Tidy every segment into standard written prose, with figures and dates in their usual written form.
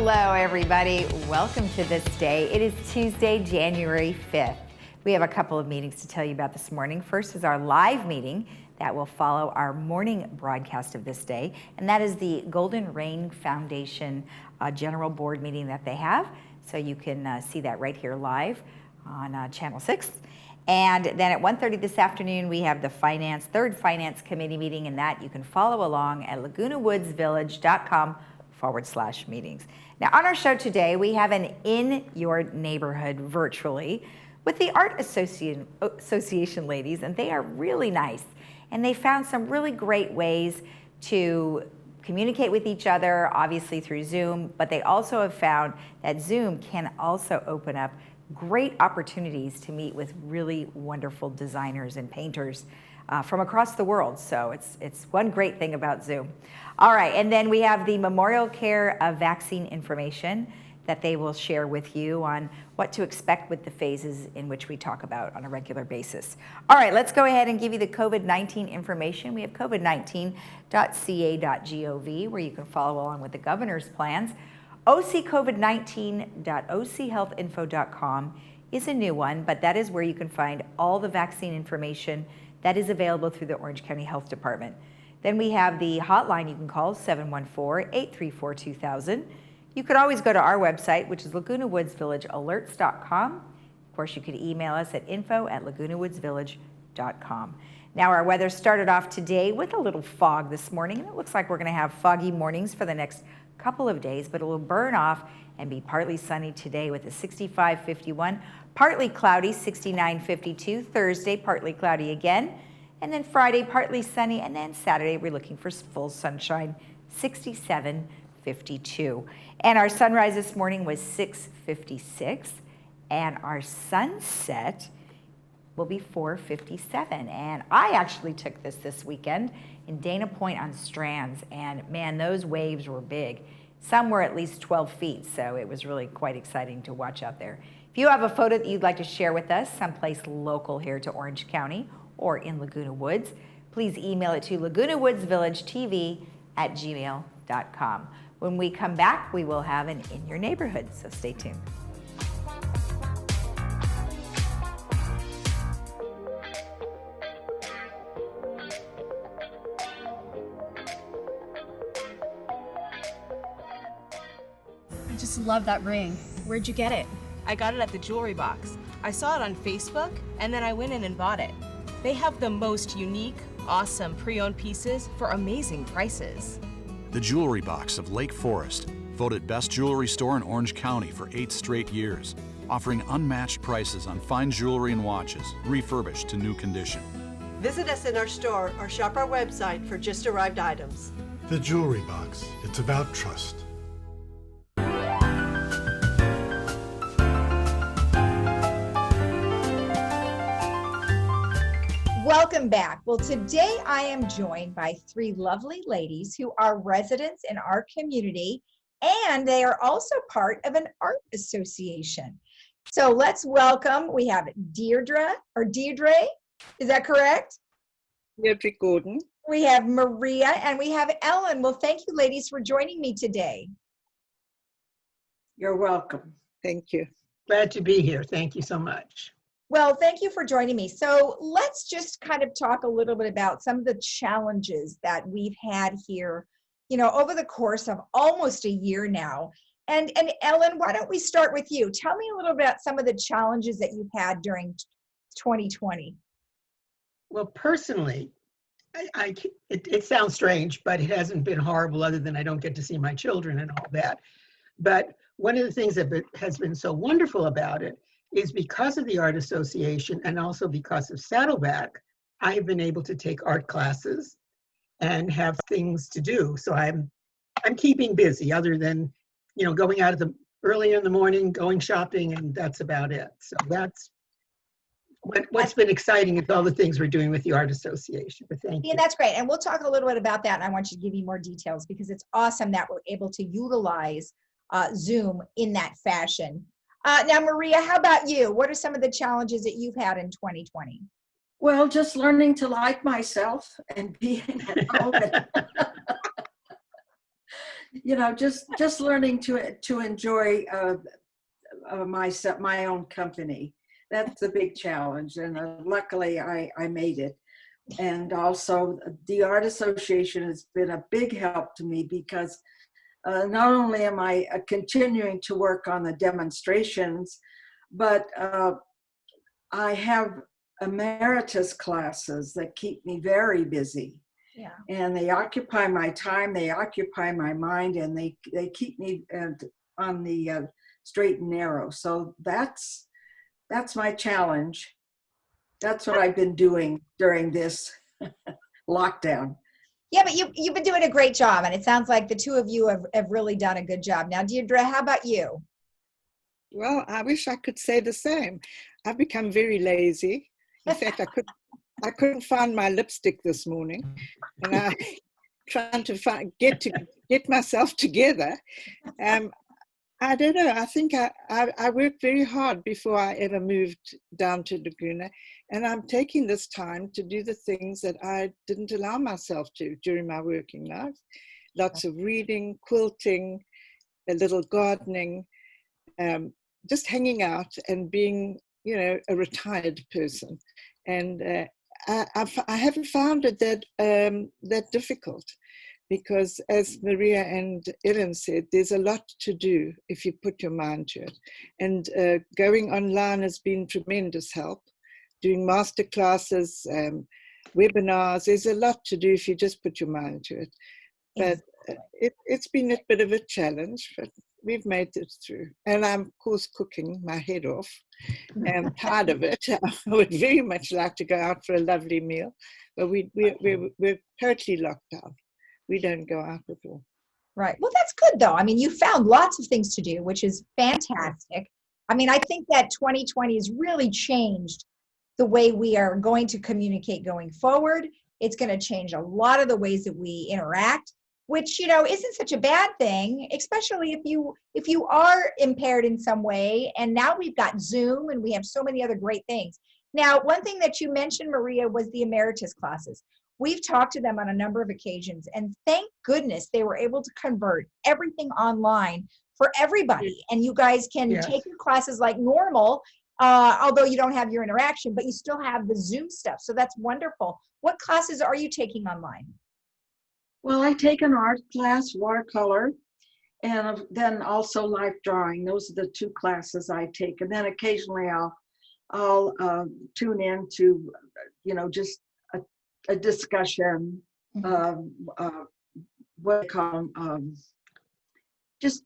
Hello, everybody. Welcome to This Day. It is Tuesday, January 5th. We have a couple of meetings to tell you about this morning. First is our live meeting that will follow our morning broadcast of This Day, and that is the Golden Rain Foundation General Board meeting that they have. So you can see that right here live on Channel 6. And then at 1:30 this afternoon, we have the third Finance Committee meeting, and that you can follow along at lagunawoodsvillage.com/meetings. Now on our show today, we have an In Your Neighborhood virtually with the Art Association ladies, and they are really nice. And they found some really great ways to communicate with each other, obviously through Zoom, but they also have found that Zoom can also open up great opportunities to meet with really wonderful designers and painters from across the world. So it's one great thing about Zoom. All right, and then we have the Memorial Care vaccine information that they will share with you on what to expect with the phases in which we talk about on a regular basis. All right, let's go ahead and give you the COVID-19 information. We have covid19.ca.gov where you can follow along with the governor's plans. occovid19.ochealthinfo.com is a new one, but that is where you can find all the vaccine information that is available through the Orange County Health Department. Then we have the hotline you can call, 714-834-2000. You could always go to our website, which is lagunawoodsvillagealerts.com. Of course, you could email us at info@lagunawoodsvillage.com. Now, our weather started off today with a little fog this morning, and it looks like we're going to have foggy mornings for the next couple of days, but it will burn off and be partly sunny today with a 65-51, partly cloudy, 69-52, Thursday, partly cloudy again, and then Friday, partly sunny, and then Saturday, we're looking for full sunshine, 67-52. And our sunrise this morning was 6:56, and our sunset will be 4:57. And I actually took this weekend in Dana Point on Strands, and man, those waves were big. Some were at least 12 feet, so it was really quite exciting to watch out there. If you have a photo that you'd like to share with us, someplace local here to Orange County or in Laguna Woods, please email it to lagunawoodsvillagetv@gmail.com. When we come back, we will have an In Your Neighborhood, so stay tuned. I just love that ring. Where'd you get it? I got it at the jewelry box. I saw it on Facebook, and then I went in and bought it. They have the most unique, awesome pre-owned pieces for amazing prices. The Jewelry Box of Lake Forest, voted best jewelry store in Orange County for 8 straight years, offering unmatched prices on fine jewelry and watches, refurbished to new condition. Visit us in our store or shop our website for just arrived items. The Jewelry Box. It's about trust. Welcome back. Well, today I am joined by 3 lovely ladies who are residents in our community, and they are also part of an art association. So let's welcome, we have Deirdre, is that correct? Deirdre Gordon. We have Maria, and we have Ellen. Well, thank you ladies for joining me today. You're welcome. Thank you. Glad to be here. Thank you so much. Well, thank you for joining me. So let's just kind of talk a little bit about some of the challenges that we've had here, over the course of almost a year now. And Ellen, why don't we start with you? Tell me a little bit about some of the challenges that you've had during 2020. Well, personally, it sounds strange, but it hasn't been horrible other than I don't get to see my children and all that. But one of the things that has been so wonderful about it is because of the Art Association and also because of Saddleback, I have been able to take art classes and have things to do. So I'm keeping busy other than, going out early in the morning, going shopping, and that's about it. So that's what's been exciting is all the things we're doing with the Art Association. But thank you. Yeah, that's great. And we'll talk a little bit about that. And I want you to give me more details because it's awesome that we're able to utilize Zoom in that fashion. Now, Maria, how about you? What are some of the challenges that you've had in 2020? Well, just learning to like myself and being at home. You know, just learning to enjoy my own company. That's the big challenge, and luckily I made it. And also the Art Association has been a big help to me because not only am I continuing to work on the demonstrations, but I have emeritus classes that keep me very busy. Yeah. And they occupy my time, they occupy my mind, and they keep me on the straight and narrow. So that's my challenge. That's what I've been doing during this lockdown. Yeah, but you've been doing a great job, and it sounds like the two of you have really done a good job. Now, Deirdre, how about you? Well, I wish I could say the same. I've become very lazy. In fact, I couldn't find my lipstick this morning, and I trying to get myself together. I don't know. I think I worked very hard before I ever moved down to Laguna, and I'm taking this time to do the things that I didn't allow myself to during my working life. Lots of reading, quilting, a little gardening, just hanging out and being, you know, a retired person. And I haven't found it that difficult. Because as Maria and Ellen said, there's a lot to do if you put your mind to it. And going online has been tremendous help. Doing master classes, webinars, there's a lot to do if you just put your mind to it. But it's been a bit of a challenge, but we've made it through. And I'm, of course, cooking my head off. I'm tired of it. I would very much like to go out for a lovely meal, but we're totally locked down. We don't go out at all. Right. Well, that's good, though. I mean, you found lots of things to do, which is fantastic. I mean, I think that 2020 has really changed the way we are going to communicate going forward. It's going to change a lot of the ways that we interact, which, you know, isn't such a bad thing, especially if you are impaired in some way. And now we've got Zoom and we have so many other great things. Now, one thing that you mentioned, Maria, was the emeritus classes. We've talked to them on a number of occasions, and thank goodness they were able to convert everything online for everybody. And you guys can take your classes like normal, although you don't have your interaction, but you still have the Zoom stuff. So that's wonderful. What classes are you taking online? Well, I take an art class, watercolor, and then also life drawing. Those are the two classes I take. And then occasionally I'll tune in to, you know, just a discussion, what they call them, just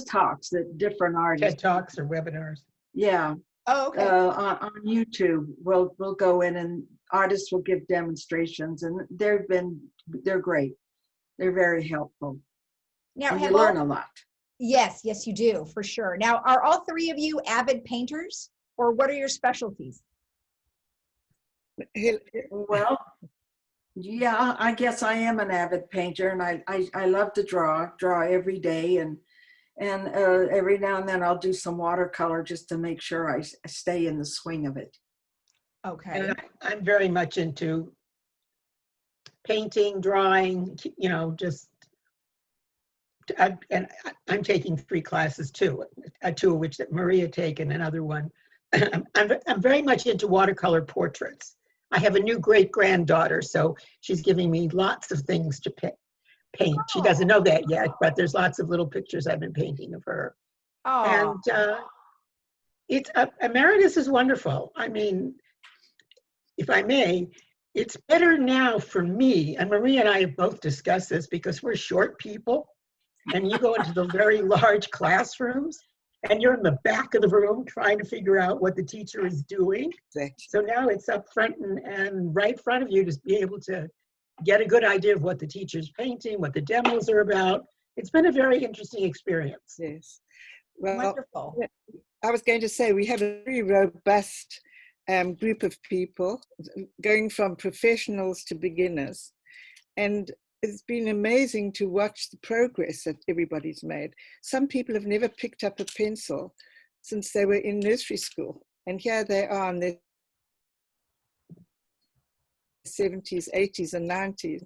talks that different artists. TED Talks or webinars. Yeah. Oh, okay. On YouTube, we'll go in and artists will give demonstrations, and they're great. They're very helpful. Now, you learn a lot. Yes, you do, for sure. Now, are all three of you avid painters, or what are your specialties? Well, yeah, I guess I am an avid painter, and I love to draw every day, and every now and then I'll do some watercolor just to make sure I stay in the swing of it. Okay. And I'm very much into painting, drawing, you know, just, and I'm taking 3 classes too, 2 of which that Maria taken, another one. I'm very much into watercolor portraits. I have a new great-granddaughter, so she's giving me lots of things to paint. She doesn't know that yet, but there's lots of little pictures I've been painting of her. Oh. And it's emeritus is wonderful. I mean, if I may, it's better now for me, and Maria and I have both discussed this because we're short people, and you go into the very large classrooms, and you're in the back of the room trying to figure out what the teacher is doing. So now it's up front and right front of you to be able to get a good idea of what the teacher's painting, what the demos are about. It's been a very interesting experience. Yes. Well, Wonderful. I was going to say we have a very robust group of people going from professionals to beginners. And it's been amazing to watch the progress that everybody's made. Some people have never picked up a pencil since they were in nursery school. And here they are in their 70s, 80s, and 90s,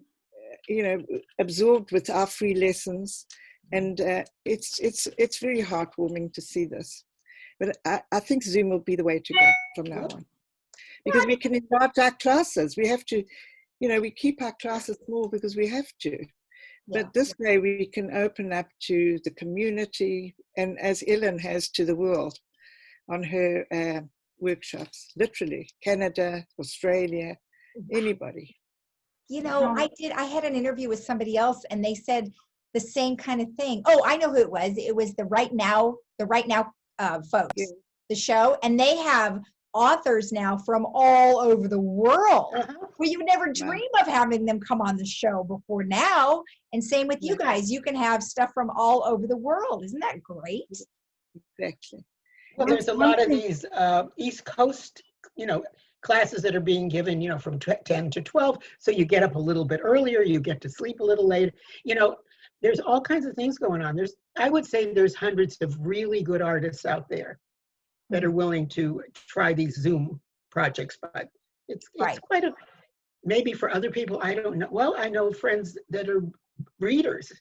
you know, absorbed with our free lessons, And it's very heartwarming to see this. But I think Zoom will be the way to go from now on, because we can enlarge our classes. We have to, we keep our classes small because we have to. But this way we can open up to the community, and as Ellen has, to the world on her workshops, literally, Canada, Australia, anybody. I had an interview with somebody else and they said the same kind of thing. Oh, I know who it was. It was the Right Now folks, the show. And they have authors now from all over the world. Well, you would never dream of having them come on the show before now. And same with you guys. You can have stuff from all over the world. Isn't that great? Exactly. Well, there's a lot of these East Coast, classes that are being given, from 10 to 12. So you get up a little bit earlier, you get to sleep a little later. There's all kinds of things going on. I would say there's hundreds of really good artists out there that are willing to try these Zoom projects, but it's quite maybe for other people, I don't know. Well, I know friends that are readers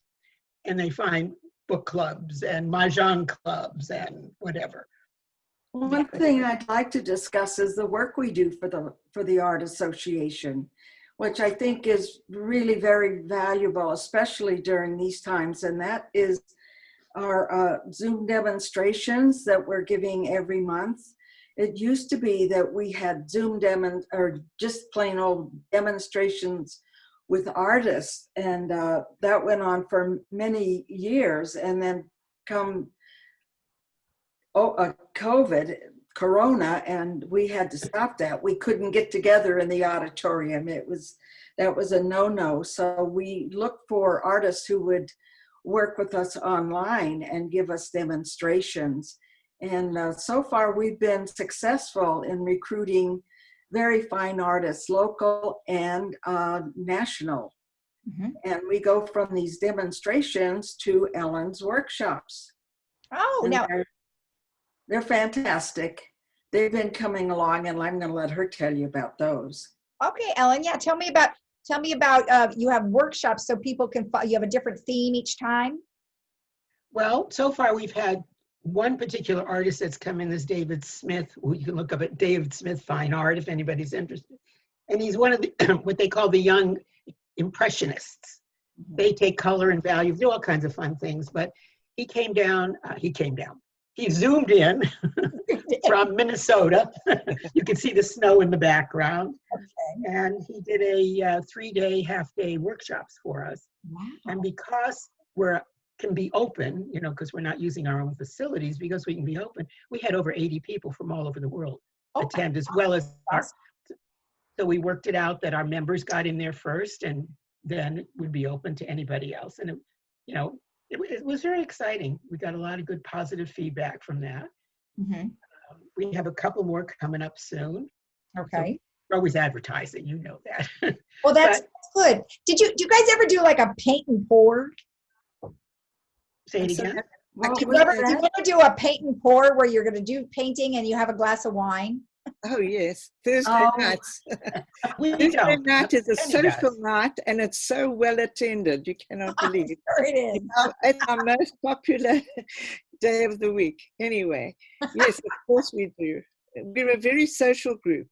and they find book clubs and mahjong clubs and whatever. One thing I'd like to discuss is the work we do for the Art Association, which I think is really very valuable, especially during these times, and that is our Zoom demonstrations that we're giving every month. It used to be that we had Zoom or just plain old demonstrations with artists, and that went on for many years, and then come Corona, and we had to stop that. We couldn't get together in the auditorium. That was a no-no. So we looked for artists who would work with us online and give us demonstrations. And so far we've been successful in recruiting very fine artists, local and national. And we go from these demonstrations to Ellen's workshops. Oh, and now they're fantastic. They've been coming along, and I'm going to let her tell you about those. Okay, Ellen. Yeah, tell me about you have workshops so people can you have a different theme each time. Well, so far we've had one particular artist that's come in, this David Smith, who you can look up at David Smith Fine Art if anybody's interested. And he's one of the what they call the young impressionists. They take color and value, do all kinds of fun things. But he zoomed in from Minnesota. You can see the snow in the background. Okay. And he did a 3-day, half-day workshops for us. Wow. And because we can be open, because we're not using our own facilities, because we can be open, we had over 80 people from all over the world attend, as well as so we worked it out that our members got in there first, and then it would be open to anybody else. And it was very exciting. We got a lot of good positive feedback from that. We have a couple more coming up soon. Okay. So we're always advertising, that. Well, that's good. Did you guys ever do like a paint and pour? Say it again. Did you ever do a paint and pour where you're going to do painting and you have a glass of wine? Oh, yes. Thursday nights. Thursday night is a social night, and it's so well attended. You cannot believe it. Sure it is. It's our most popular day of the week. Anyway, yes, of course we do. We're a very social group,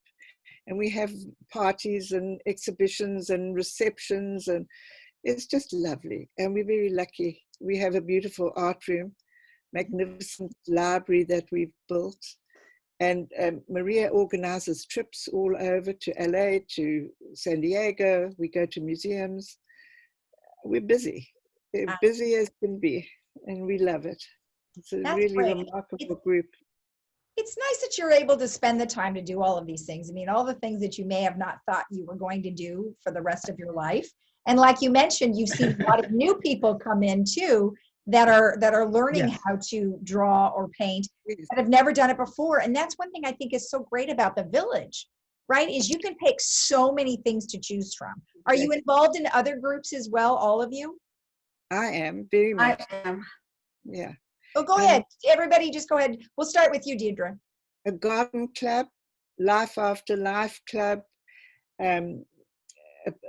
and we have parties and exhibitions and receptions, and it's just lovely. And we're very lucky. We have a beautiful art room, magnificent library that we've built. And Maria organizes trips all over to LA, to San Diego. We go to museums. We're busy. We're busy as can be, and we love it. It's a really remarkable group. It's nice that you're able to spend the time to do all of these things. I mean, all the things that you may have not thought you were going to do for the rest of your life. And like you mentioned, you've seen a lot of new people come in too, that are learning how to draw or paint, that have never done it before. And that's one thing I think is so great about the village, right? Is you can pick so many things to choose from. Are you involved in other groups as well, all of you? I am, very much. I am. Yeah. Oh, go ahead. Everybody just go ahead. We'll start with you, Deirdre. A garden club, Life After Life club, a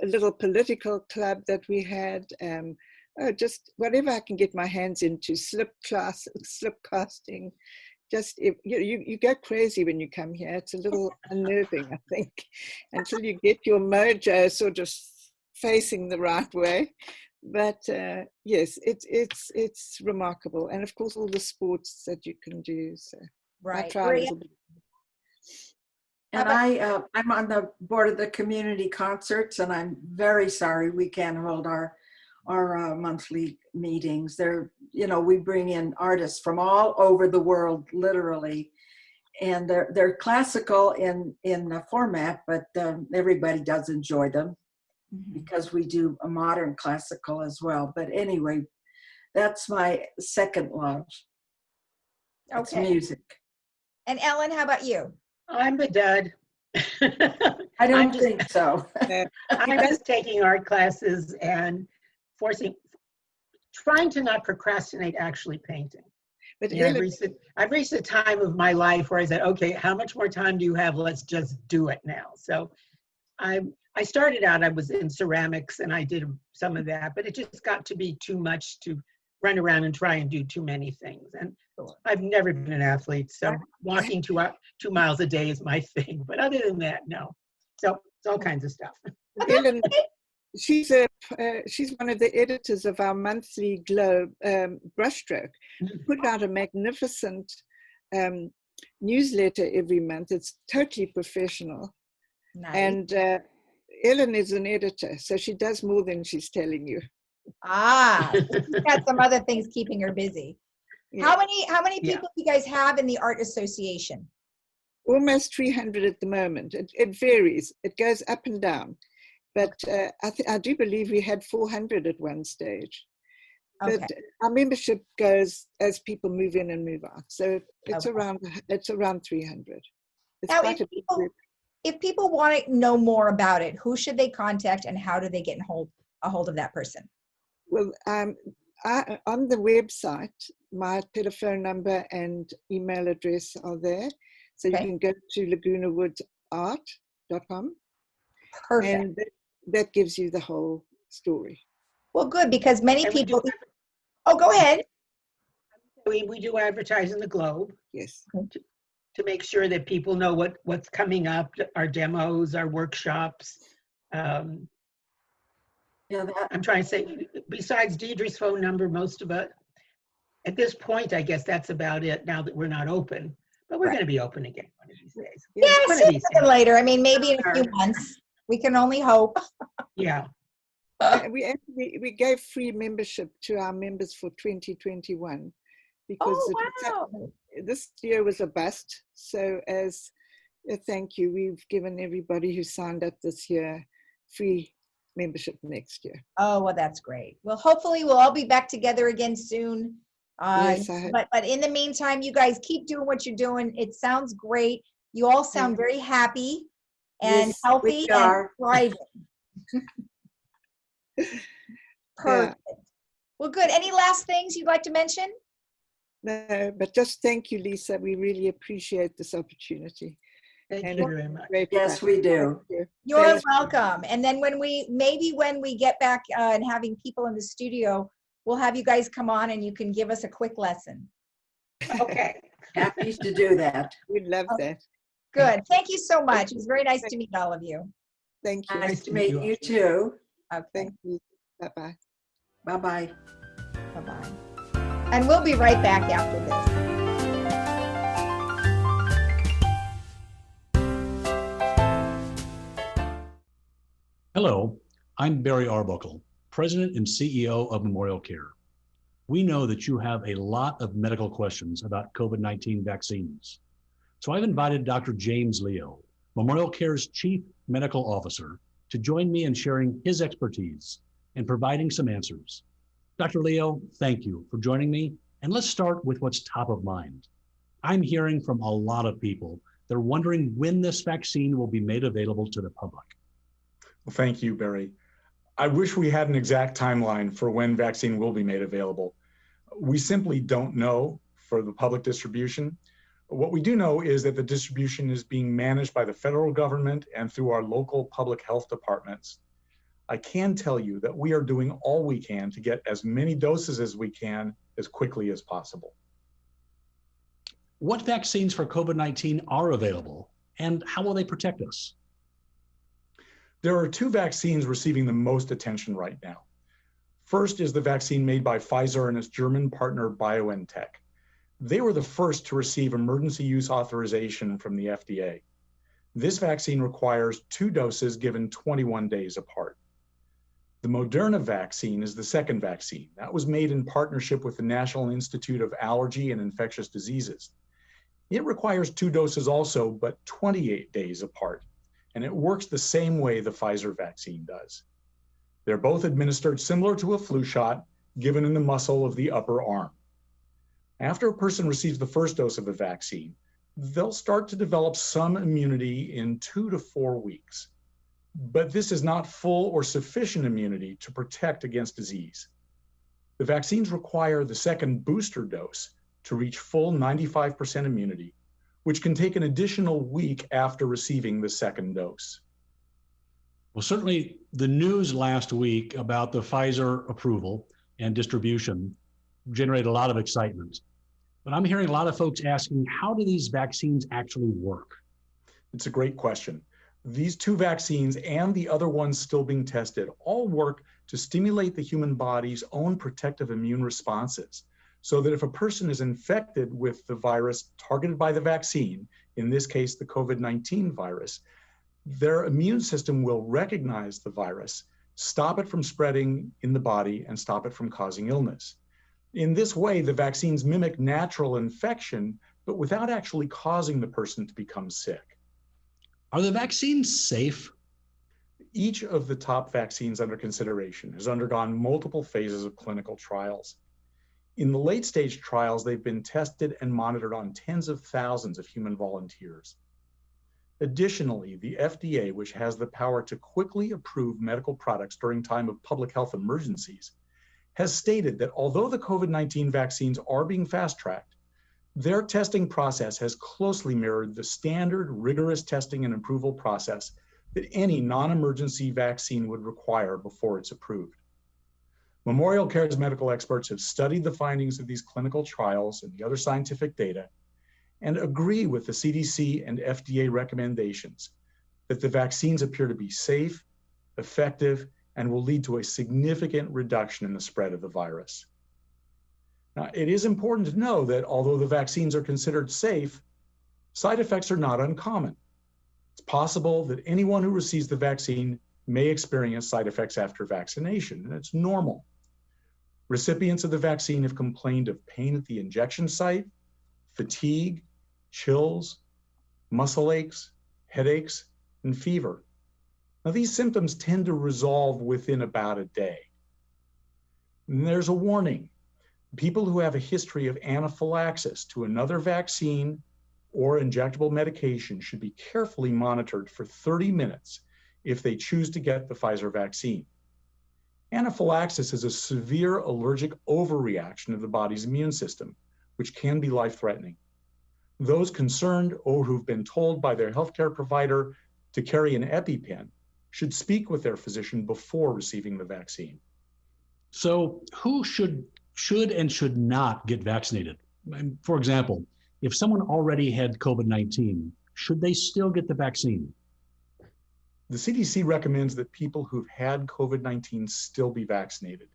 little political club that we had, just whatever I can get my hands into, slip casting. Just you go crazy when you come here. It's a little unnerving, I think, until you get your mojo sort of facing the right way. But yes, it's remarkable, and of course all the sports that you can do. So Right. I try a little bit. And I'm on the board of the community concerts, and I'm very sorry we can't hold our monthly meetings. They're, we bring in artists from all over the world, literally, and they're classical in the format, but everybody does enjoy them because we do a modern classical as well. But anyway, that's my second love. It's music. And Ellen, how about you? I'm a dud. I don't think so. I'm just taking art classes and trying to not procrastinate actually painting. But I've reached a time of my life where I said, okay, how much more time do you have? Let's just do it now. So I started out, I was in ceramics and I did some of that, but it just got to be too much to run around and try and do too many things. And I've never been an athlete, so walking 2 miles a day is my thing. But other than that, no. So it's all kinds of stuff. Ellen, she's one of the editors of our monthly Globe brushstroke. We put out a magnificent newsletter every month. It's totally professional. Nice. And Ellen is an editor, so she does more than she's telling you. She's got some other things keeping her busy. Yeah. How many people do you guys have in the Art Association? Almost 300 at the moment. It varies. It goes up and down. But I do believe we had 400 at one stage. Okay. But our membership goes as people move in and move out. So it's around 300. It's now, if people want to know more about it, who should they contact and how do they get a hold of that person? Well, on the website, my telephone number and email address are there. So you can go to lagunawoodsart.com. Perfect. And that gives you the whole story. Well, good, because many people... go ahead. We do advertise in the Globe. Yes. To make sure that people know what's coming up, our demos, our workshops. I'm trying to say, besides Deidre's phone number, most of it, at this point, I guess that's about it now that we're not open. But we're going to be open again one of these days. Yeah, sooner than later. I mean, maybe in a few months. We can only hope. Yeah. We gave free membership to our members for 2021 because this year was a bust. So as a thank you, we've given everybody who signed up this year free membership next year. Oh, well, that's great. Well, hopefully we'll all be back together again soon. Yes, I hope. But in the meantime, you guys keep doing what you're doing. It sounds great. You all sound very happy and healthy and thriving. Perfect. Yeah. Well, good. Any last things you'd like to mention? No, but just thank you, Lisa. We really appreciate this opportunity. Thank you very much. Yes, we do. You're welcome. And then when we get back and having people in the studio, we'll have you guys come on and you can give us a quick lesson. Okay. Happy to do that. We'd love that. Good. Thank you so much. It was very nice to meet all of you. Thank you. Nice to meet you too. Okay. Thank you. Bye-bye. Bye-bye. Bye-bye. And we'll be right back after this. Hello, I'm Barry Arbuckle, President and CEO of Memorial Care. We know that you have a lot of medical questions about COVID-19 vaccines. So I've invited Dr. James Leo, Memorial Care's Chief Medical Officer, to join me in sharing his expertise and providing some answers. Dr. Leo, thank you for joining me. And let's start with what's top of mind. I'm hearing from a lot of people. They're wondering when this vaccine will be made available to the public. Well, thank you, Barry. I wish we had an exact timeline for when vaccine will be made available. We simply don't know for the public distribution. What we do know is that the distribution is being managed by the federal government and through our local public health departments. I can tell you that we are doing all we can to get as many doses as we can as quickly as possible. What vaccines for COVID-19 are available, and how will they protect us? There are two vaccines receiving the most attention right now. First is the vaccine made by Pfizer and its German partner BioNTech. They were the first to receive emergency use authorization from the FDA. This vaccine requires 2 doses given 21 days apart. The Moderna vaccine is the second vaccine. That was made in partnership with the National Institute of Allergy and Infectious Diseases. It requires 2 doses also, but 28 days apart, and it works the same way the Pfizer vaccine does. They're both administered similar to a flu shot, given in the muscle of the upper arm. After a person receives the first dose of the vaccine, they'll start to develop some immunity in 2 to 4 weeks. But this is not full or sufficient immunity to protect against disease. The vaccines require the second booster dose to reach full 95% immunity, which can take an additional week after receiving the second dose. Well, certainly the news last week about the Pfizer approval and distribution generated a lot of excitement. But I'm hearing a lot of folks asking, how do these vaccines actually work? It's a great question. These 2 vaccines and the other ones still being tested all work to stimulate the human body's own protective immune responses, so that if a person is infected with the virus targeted by the vaccine, in this case, the COVID-19 virus, their immune system will recognize the virus, stop it from spreading in the body, and stop it from causing illness. In this way, the vaccines mimic natural infection, but without actually causing the person to become sick. Are the vaccines safe? Each of the top vaccines under consideration has undergone multiple phases of clinical trials. In the late stage trials, they've been tested and monitored on tens of thousands of human volunteers. Additionally, the FDA, which has the power to quickly approve medical products during time of public health emergencies, has stated that although the COVID-19 vaccines are being fast-tracked, their testing process has closely mirrored the standard rigorous testing and approval process that any non-emergency vaccine would require before it's approved. Memorial Care's medical experts have studied the findings of these clinical trials and the other scientific data and agree with the CDC and FDA recommendations that the vaccines appear to be safe, effective, and will lead to a significant reduction in the spread of the virus. Now, it is important to know that although the vaccines are considered safe, side effects are not uncommon. It's possible that anyone who receives the vaccine may experience side effects after vaccination, and it's normal. Recipients of the vaccine have complained of pain at the injection site, fatigue, chills, muscle aches, headaches, and fever. Now, these symptoms tend to resolve within about a day. And there's a warning. People who have a history of anaphylaxis to another vaccine or injectable medication should be carefully monitored for 30 minutes if they choose to get the Pfizer vaccine. Anaphylaxis is a severe allergic overreaction of the body's immune system, which can be life-threatening. Those concerned or who've been told by their healthcare provider to carry an EpiPen should speak with their physician before receiving the vaccine. So who should and should not get vaccinated? For example, if someone already had COVID-19, should they still get the vaccine? The CDC recommends that people who've had COVID-19 still be vaccinated.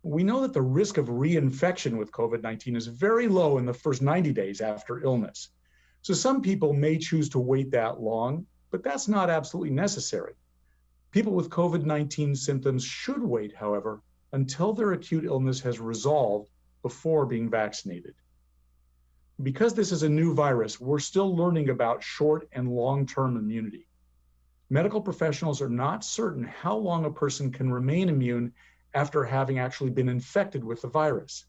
We know that the risk of reinfection with COVID-19 is very low in the first 90 days after illness. So some people may choose to wait that long, but that's not absolutely necessary. People with COVID-19 symptoms should wait, however, until their acute illness has resolved before being vaccinated. Because this is a new virus, we're still learning about short and long-term immunity. Medical professionals are not certain how long a person can remain immune after having actually been infected with the virus.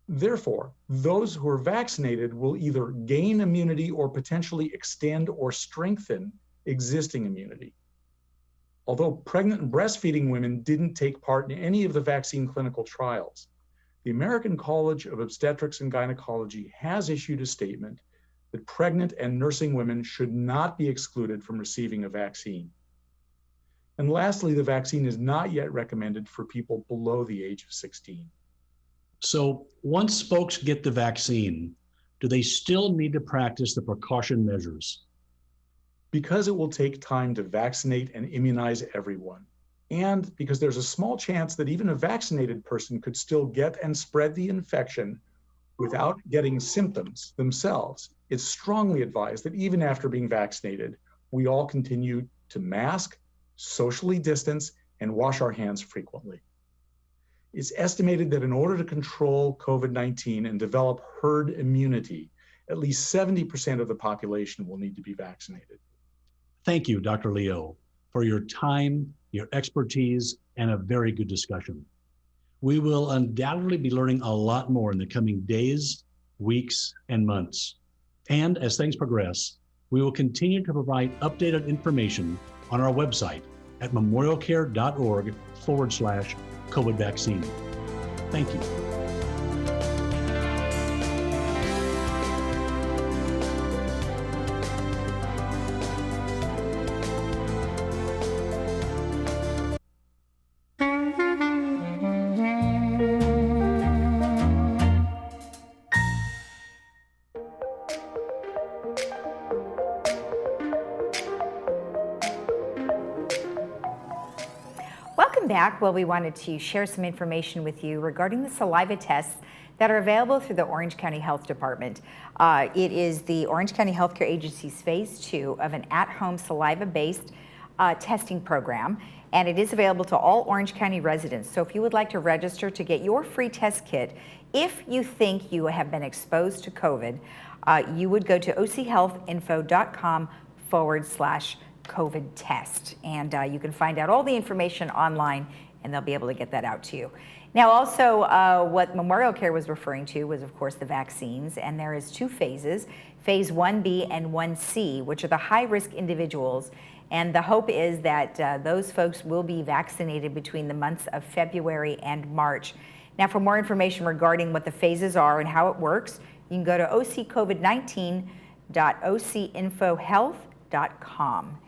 Therefore, those who are vaccinated will either gain immunity or potentially extend or strengthen existing immunity. Although pregnant and breastfeeding women didn't take part in any of the vaccine clinical trials, the American College of Obstetrics and Gynecology has issued a statement that pregnant and nursing women should not be excluded from receiving a vaccine. And lastly, the vaccine is not yet recommended for people below the age of 16. So once folks get the vaccine, do they still need to practice the precaution measures? Because it will take time to vaccinate and immunize everyone, and because there's a small chance that even a vaccinated person could still get and spread the infection without getting symptoms themselves, it's strongly advised that even after being vaccinated, we all continue to mask, socially distance, and wash our hands frequently. It's estimated that in order to control COVID-19 and develop herd immunity, at least 70% of the population will need to be vaccinated. Thank you, Dr. Leo, for your time, your expertise, and a very good discussion. We will undoubtedly be learning a lot more in the coming days, weeks, and months. And as things progress, we will continue to provide updated information on our website at memorialcare.org/COVID vaccine. Thank you. Welcome back. Well, we wanted to share some information with you regarding the saliva tests that are available through the Orange County Health Department. It is the Orange County Healthcare Agency's phase 2 of an at-home saliva-based testing program, and it is available to all Orange County residents. So if you would like to register to get your free test kit, if you think you have been exposed to COVID, you would go to ochealthinfo.com/COVID test. And you can find out all the information online, and they'll be able to get that out to you. Now, also, what Memorial Care was referring to was, of course, the vaccines, and there is 2 phases, phase 1B and 1C, which are the high-risk individuals. And the hope is that those folks will be vaccinated between the months of February and March. Now, for more information regarding what the phases are and how it works, you can go to occovid19.ocinfohealth.com.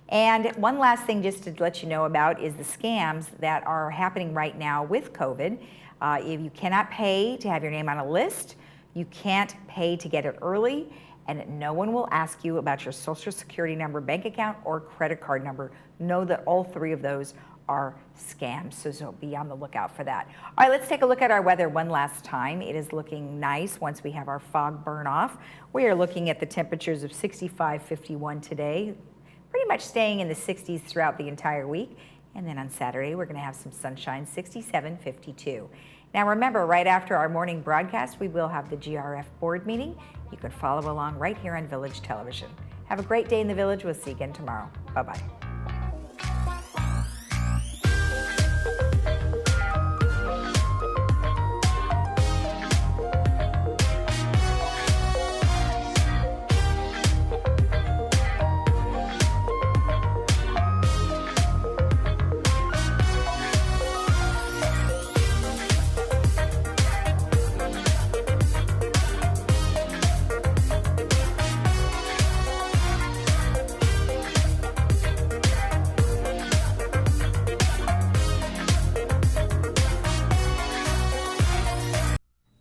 And one last thing just to let you know about is the scams that are happening right now with COVID. If you cannot pay to have your name on a list, you can't pay to get it early, and no one will ask you about your social security number, bank account, or credit card number. Know that all 3 of those are scams, so be on the lookout for that. All right, let's take a look at our weather one last time. It is looking nice once we have our fog burn off. We are looking at the temperatures of 65, 51 today, pretty much staying in the 60s throughout the entire week. And then on Saturday, we're going to have some sunshine, 67, 52. Now remember, right after our morning broadcast, we will have the GRF board meeting. You can follow along right here on Village Television. Have a great day in the Village. We'll see you again tomorrow. Bye-bye.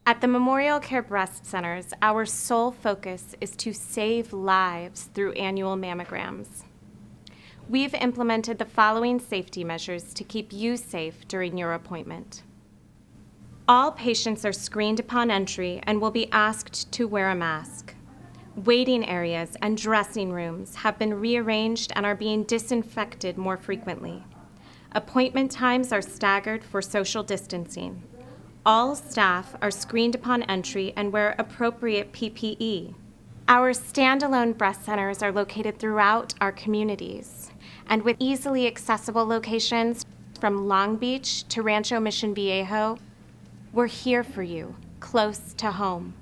At the Memorial Care Breast Centers, our sole focus is to save lives through annual mammograms. We've implemented the following safety measures to keep you safe during your appointment. All patients are screened upon entry and will be asked to wear a mask. Waiting areas and dressing rooms have been rearranged and are being disinfected more frequently. Appointment times are staggered for social distancing. All staff are screened upon entry and wear appropriate PPE. Our standalone breast centers are located throughout our communities, and with easily accessible locations from Long Beach to Rancho Mission Viejo, we're here for you, close to home.